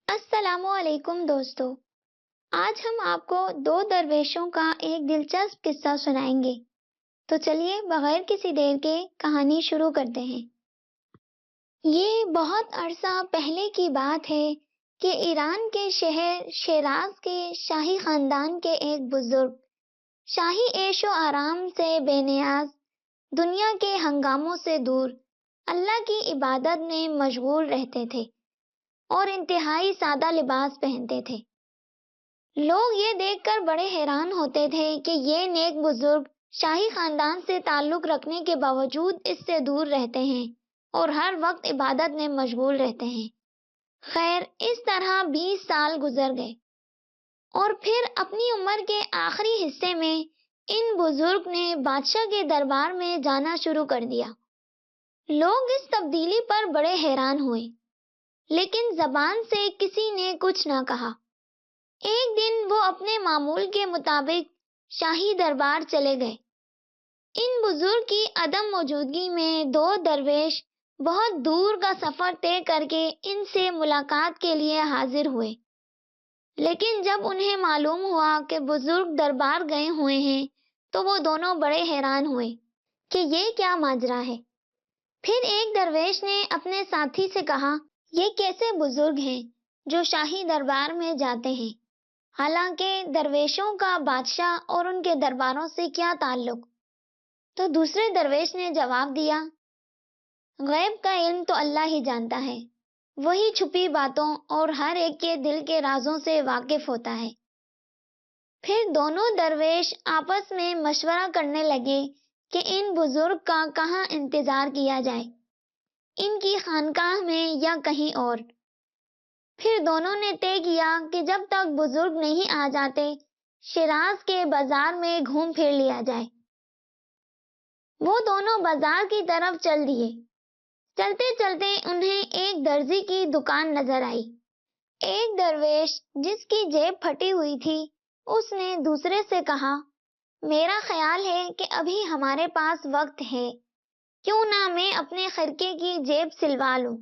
السلام علیکم دوستو، آج ہم آپ کو دو درویشوں کا ایک دلچسپ قصہ سنائیں گے۔ تو چلیے بغیر کسی دیر کے کہانی شروع کرتے ہیں۔ یہ بہت عرصہ پہلے کی بات ہے کہ ایران کے شہر شیراز کے شاہی خاندان کے ایک بزرگ شاہی عیش و آرام سے بے نیاز، دنیا کے ہنگاموں سے دور، اللہ کی عبادت میں مشغول رہتے تھے اور انتہائی سادہ لباس پہنتے تھے۔ لوگ یہ دیکھ کر بڑے حیران ہوتے تھے کہ یہ نیک بزرگ شاہی خاندان سے تعلق رکھنے کے باوجود اس سے دور رہتے ہیں اور ہر وقت عبادت میں مشغول رہتے ہیں۔ خیر، اس طرح 20 سال گزر گئے اور پھر اپنی عمر کے آخری حصے میں ان بزرگ نے بادشاہ کے دربار میں جانا شروع کر دیا۔ لوگ اس تبدیلی پر بڑے حیران ہوئے، لیکن زبان سے کسی نے کچھ نہ کہا۔ ایک دن وہ اپنے معمول کے مطابق شاہی دربار چلے گئے۔ ان بزرگ کی عدم موجودگی میں دو درویش بہت دور کا سفر طے کر کے ان سے ملاقات کے لیے حاضر ہوئے، لیکن جب انہیں معلوم ہوا کہ بزرگ دربار گئے ہوئے ہیں تو وہ دونوں بڑے حیران ہوئے کہ یہ کیا ماجرا ہے۔ پھر ایک درویش نے اپنے ساتھی سے کہا، یہ کیسے بزرگ ہیں جو شاہی دربار میں جاتے ہیں، حالانکہ درویشوں کا بادشاہ اور ان کے درباروں سے کیا تعلق؟ تو دوسرے درویش نے جواب دیا، غیب کا علم تو اللہ ہی جانتا ہے، وہی چھپی باتوں اور ہر ایک کے دل کے رازوں سے واقف ہوتا ہے۔ پھر دونوں درویش آپس میں مشورہ کرنے لگے کہ ان بزرگ کا کہاں انتظار کیا جائے، ان کی خانقاہ میں یا کہیں اور۔ پھر دونوں نے طے کیا کہ جب تک بزرگ نہیں آ جاتے شیراز کے بازار میں گھوم پھر لیا جائے۔ وہ دونوں بازار کی طرف چل دیے۔ چلتے چلتے انہیں ایک درزی کی دکان نظر آئی۔ ایک درویش جس کی جیب پھٹی ہوئی تھی، اس نے دوسرے سے کہا، میرا خیال ہے کہ ابھی ہمارے پاس وقت ہے، کیوں نہ میں اپنے خرقے کی جیب سلوا لوں۔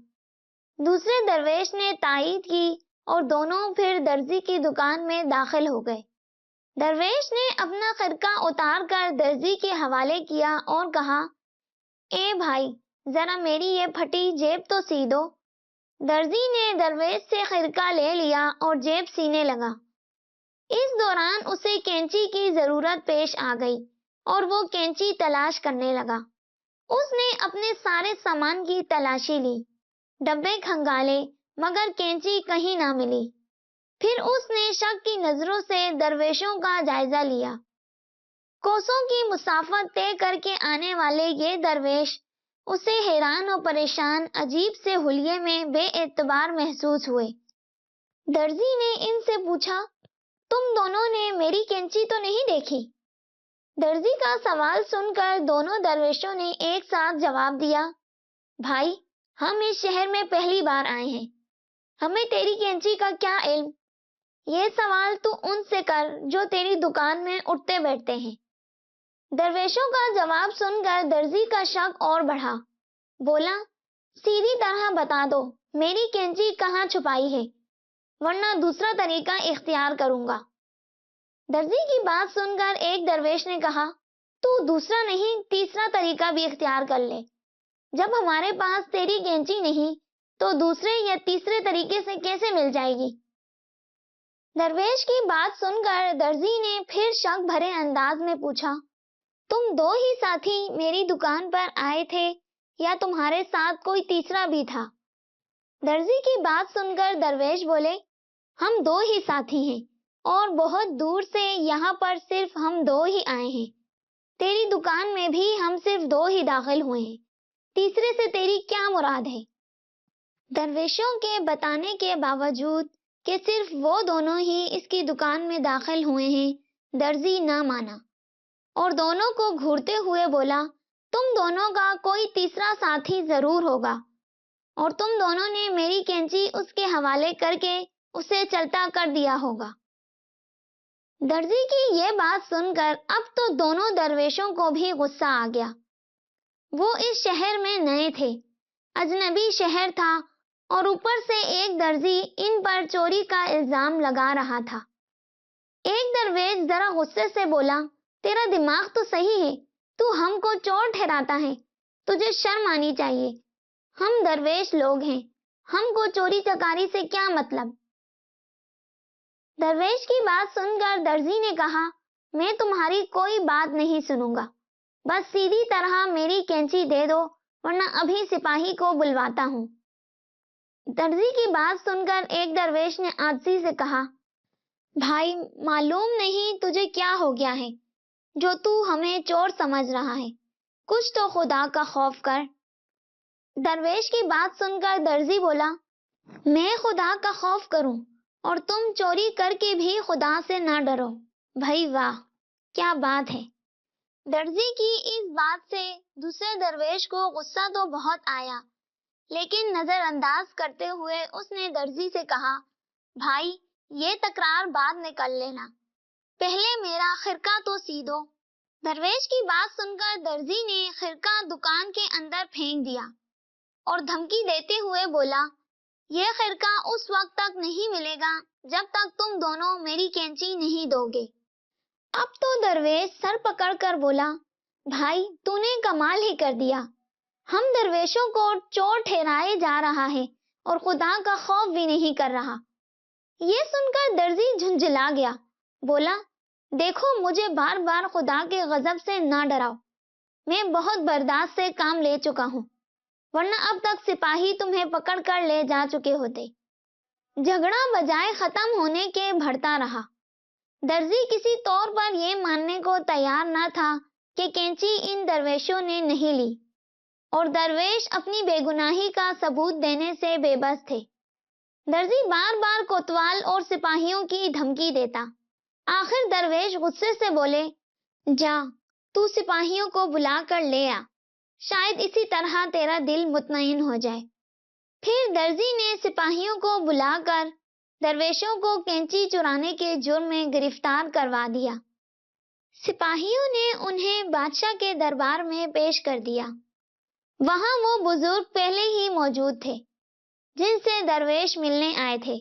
دوسرے درویش نے تائید کی اور دونوں پھر درزی کی دکان میں داخل ہو گئے۔ درویش نے اپنا خرقہ اتار کر درزی کے حوالے کیا اور کہا، اے بھائی، ذرا میری یہ پھٹی جیب تو سی دو۔ درزی نے درویش سے خرقہ لے لیا اور جیب سینے لگا۔ اس دوران اسے کینچی کی ضرورت پیش آ گئی اور وہ کینچی تلاش کرنے لگا۔ اس نے اپنے سارے سامان کی تلاشی لی، ڈبے کھنگالے، مگر کینچی کہیں نہ ملی۔ پھر اس نے شک کی نظروں سے درویشوں کا جائزہ لیا۔ کوسوں کی مسافت طے کر کے آنے والے یہ درویش اسے حیران و پریشان عجیب سے حلیے میں بے اعتبار محسوس ہوئے۔ درزی نے ان سے پوچھا، تم دونوں نے میری کینچی تو نہیں دیکھی؟ درزی کا سوال سن کر دونوں درویشوں نے ایک ساتھ جواب دیا، بھائی، ہم اس شہر میں پہلی بار آئے ہیں، ہمیں تیری کینچی کا کیا علم؟ یہ سوال تو ان سے کر جو تیری دکان میں اٹھتے بیٹھتے ہیں۔ درویشوں کا جواب سن کر درزی کا شک اور بڑھا۔ بولا، سیدھی طرح بتا دو میری کینچی کہاں چھپائی ہے، ورنہ دوسرا طریقہ اختیار کروں گا۔ درزی کی بات سن کر ایک درویش نے کہا، تو دوسرا نہیں تیسرا طریقہ بھی اختیار کر لے۔ جب ہمارے پاس تیری کینچی نہیں تو دوسرے یا تیسرے طریقے سے کیسے مل جائے گی؟ درویش کی بات سن کر درزی نے پھر شک بھرے انداز میں پوچھا، تم دو ہی ساتھی میری دکان پر آئے تھے یا تمہارے ساتھ کوئی تیسرا بھی تھا؟ درزی کی بات سن کر درویش بولے، ہم دو ہی ساتھی ہیں اور بہت دور سے یہاں پر صرف ہم دو ہی آئے ہیں۔ تیری دکان میں بھی ہم صرف دو ہی داخل ہوئے ہیں، تیسرے سے تیری کیا مراد ہے؟ درویشوں کے بتانے کے باوجود کہ صرف وہ دونوں ہی اس کی دکان میں داخل ہوئے ہیں، درزی نہ مانا اور دونوں کو گھورتے ہوئے بولا، تم دونوں کا کوئی تیسرا ساتھی ضرور ہوگا اور تم دونوں نے میری کینچی اس کے حوالے کر کے اسے چلتا کر دیا ہوگا۔ درزی کی یہ بات سن کر اب تو دونوں درویشوں کو بھی غصہ آ گیا۔ وہ اس شہر میں نئے تھے، اجنبی شہر تھا اور اوپر سے ایک درزی ان پر چوری کا الزام لگا رہا تھا۔ ایک درویش ذرا غصے سے بولا، تیرا دماغ تو صحیح ہے، تو ہم کو چور ٹھہراتا ہے، تجھے شرم آنی چاہیے، ہم درویش لوگ ہیں، ہم کو چوری چکاری سے کیا مطلب؟ درویش کی بات سن کر درزی نے کہا، میں تمہاری کوئی بات نہیں سنوں گا، بس سیدھی طرح میری کینچی دے دو ورنہ ابھی سپاہی کو بلواتا ہوں۔ درزی کی بات سن کر ایک درویش نے عاجزی سے کہا، بھائی معلوم نہیں تجھے کیا ہو گیا ہے جو تو ہمیں چور سمجھ رہا ہے، کچھ تو خدا کا خوف کر۔ درویش کی بات سن کر درزی بولا، میں خدا کا خوف کروں اور تم چوری کر کے بھی خدا سے نہ ڈرو، بھائی واہ کیا بات ہے۔ درزی کی اس بات سے دوسرے درویش کو غصہ تو بہت آیا، لیکن نظر انداز کرتے ہوئے اس نے درزی سے کہا، بھائی یہ تکرار بعد میں کر لینا، پہلے میرا خرقہ تو سی دو۔ درویش کی بات سن کر درزی نے خرقہ دکان کے اندر پھینک دیا اور دھمکی دیتے ہوئے بولا، یہ خرقہ اس وقت تک نہیں ملے گا جب تک تم دونوں میری کینچی نہیں دو گے۔ اب تو درویش سر پکڑ کر بولا، بھائی تو نے کمال ہی کر دیا، ہم درویشوں کو چور ٹھہرائے جا رہا ہے اور خدا کا خوف بھی نہیں کر رہا۔ یہ سن کر درزی جھنجھلا گیا، بولا، دیکھو مجھے بار بار خدا کے غضب سے نہ ڈراؤ، میں بہت برداشت سے کام لے چکا ہوں، ورنہ اب تک سپاہی تمہیں پکڑ کر لے جا چکے ہوتے۔ جھگڑا بجائے ختم ہونے کے بڑھتا رہا۔ درزی کسی طور پر یہ ماننے کو تیار نہ تھا کہ کینچی ان درویشوں نے نہیں لی، اور درویش اپنی بے گناہی کا ثبوت دینے سے بے بس تھے۔ درزی بار بار کوتوال اور سپاہیوں کی دھمکی دیتا، آخر درویش غصے سے بولے، جا تو سپاہیوں کو بلا کر لے آ، شاید اسی طرح تیرا دل مطمئن ہو جائے۔ پھر درزی نے سپاہیوں کو بلا کر درویشوں کو کینچی چرانے کے جرم میں گرفتار کروا دیا۔ سپاہیوں نے انہیں بادشاہ کے دربار میں پیش کر دیا۔ وہاں وہ بزرگ پہلے ہی موجود تھے جن سے درویش ملنے آئے تھے۔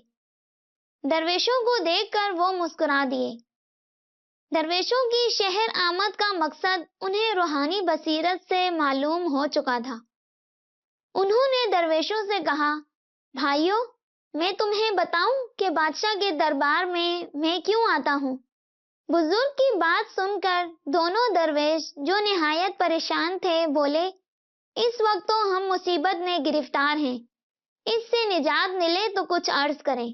درویشوں کو دیکھ کر وہ مسکرا دیے۔ درویشوں کی شہر آمد کا مقصد انہیں روحانی بصیرت سے معلوم ہو چکا تھا۔ انہوں نے درویشوں سے کہا، بھائیو میں تمہیں بتاؤں کہ بادشاہ کے دربار میں کیوں آتا ہوں؟ بزرگ کی بات سن کر دونوں درویش جو نہایت پریشان تھے بولے، اس وقت تو ہم مصیبت میں گرفتار ہیں، اس سے نجات ملے تو کچھ عرض کریں۔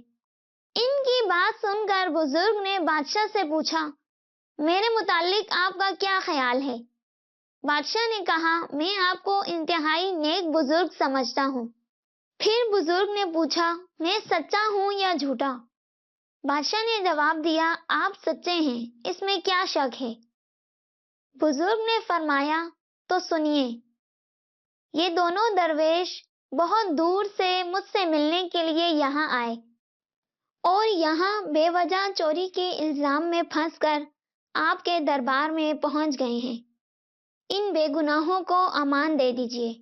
ان کی بات سن کر بزرگ نے بادشاہ سے پوچھا، میرے متعلق آپ کا کیا خیال ہے؟ بادشاہ نے کہا، میں آپ کو انتہائی نیک بزرگ سمجھتا ہوں۔ پھر بزرگ نے پوچھا، میں سچا ہوں یا جھوٹا؟ بادشاہ نے جواب دیا، آپ سچے ہیں، اس میں کیا شک ہے؟ بزرگ نے فرمایا، تو سنیے، یہ دونوں درویش بہت دور سے مجھ سے ملنے کے لیے یہاں آئے اور یہاں بے وجہ چوری کے الزام میں پھنس کر آپ کے دربار میں پہنچ گئے ہیں، ان بے گناہوں کو امان دے دیجیے۔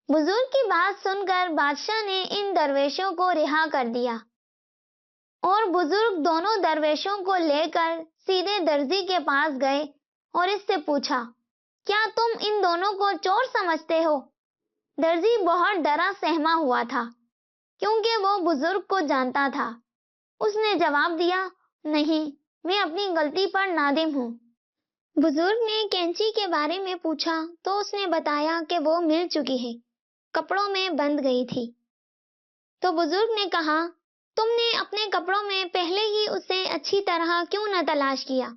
بزرگ کی بات سن کر بادشاہ نے ان درویشوں کو رہا کر دیا اور بزرگ دونوں درویشوں کو لے کر سیدھے درزی کے پاس گئے اور اس سے پوچھا، کیا تم ان دونوں کو چور سمجھتے ہو؟ درزی بہت ڈرا سہما ہوا تھا کیونکہ وہ بزرگ کو جانتا تھا۔ اس نے جواب دیا، نہیں، میں اپنی غلطی پر نادم ہوں۔ بزرگ نے کینچی کے بارے میں پوچھا تو اس نے بتایا کہ وہ مل چکی ہے، کپڑوں میں بند گئی تھی۔ تو بزرگ نے کہا، تم نے اپنے کپڑوں میں پہلے ہی اسے اچھی طرح کیوں نہ تلاش کیا؟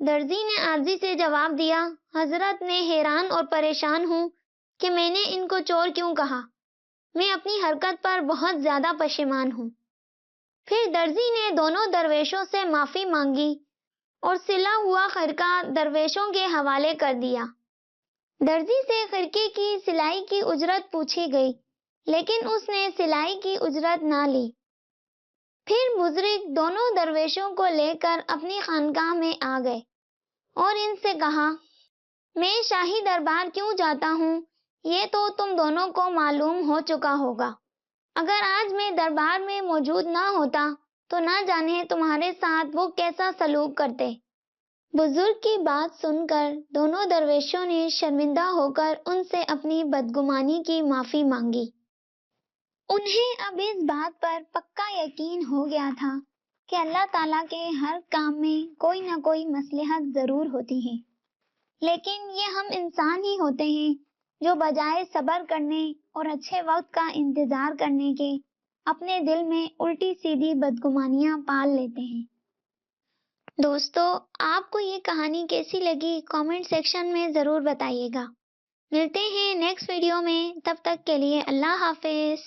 درزی نے عاجزی سے جواب دیا، حضرت میں حیران اور پریشان ہوں کہ میں نے ان کو چور کیوں کہا، میں اپنی حرکت پر بہت زیادہ پشیمان ہوں۔ پھر درزی نے دونوں درویشوں سے معافی مانگی اور سلا ہوا خرقہ درویشوں کے حوالے کر دیا۔ درزی سے خرقے کی سلائی کی اجرت پوچھی گئی لیکن اس نے سلائی کی اجرت نہ لی۔ پھر بزرگ دونوں درویشوں کو لے کر اپنی خانقاہ میں آ گئے اور ان سے کہا، میں شاہی دربار کیوں جاتا ہوں یہ تو تم دونوں کو معلوم ہو چکا ہوگا۔ اگر آج میں دربار میں موجود نہ ہوتا تو نہ جانے تمہارے ساتھ وہ کیسا سلوک کرتے۔ بزرگ کی بات سن کر دونوں درویشوں نے شرمندہ ہو کر ان سے اپنی بدگمانی کی معافی مانگی۔ انہیں اب اس بات پر پکا یقین ہو گیا تھا کہ اللہ تعالیٰ کے ہر کام میں کوئی نہ کوئی مصلحت ضرور ہوتی ہے، لیکن یہ ہم انسان ہی ہوتے ہیں جو بجائے صبر کرنے اور اچھے وقت کا انتظار کرنے کے اپنے دل میں الٹی سیدھی بدگمانیاں پال لیتے ہیں۔ دوستو، آپ کو یہ کہانی کیسی لگی کامنٹ سیکشن میں ضرور بتائیے گا۔ ملتے ہیں نیکسٹ ویڈیو میں، تب تک کے لیے اللہ حافظ۔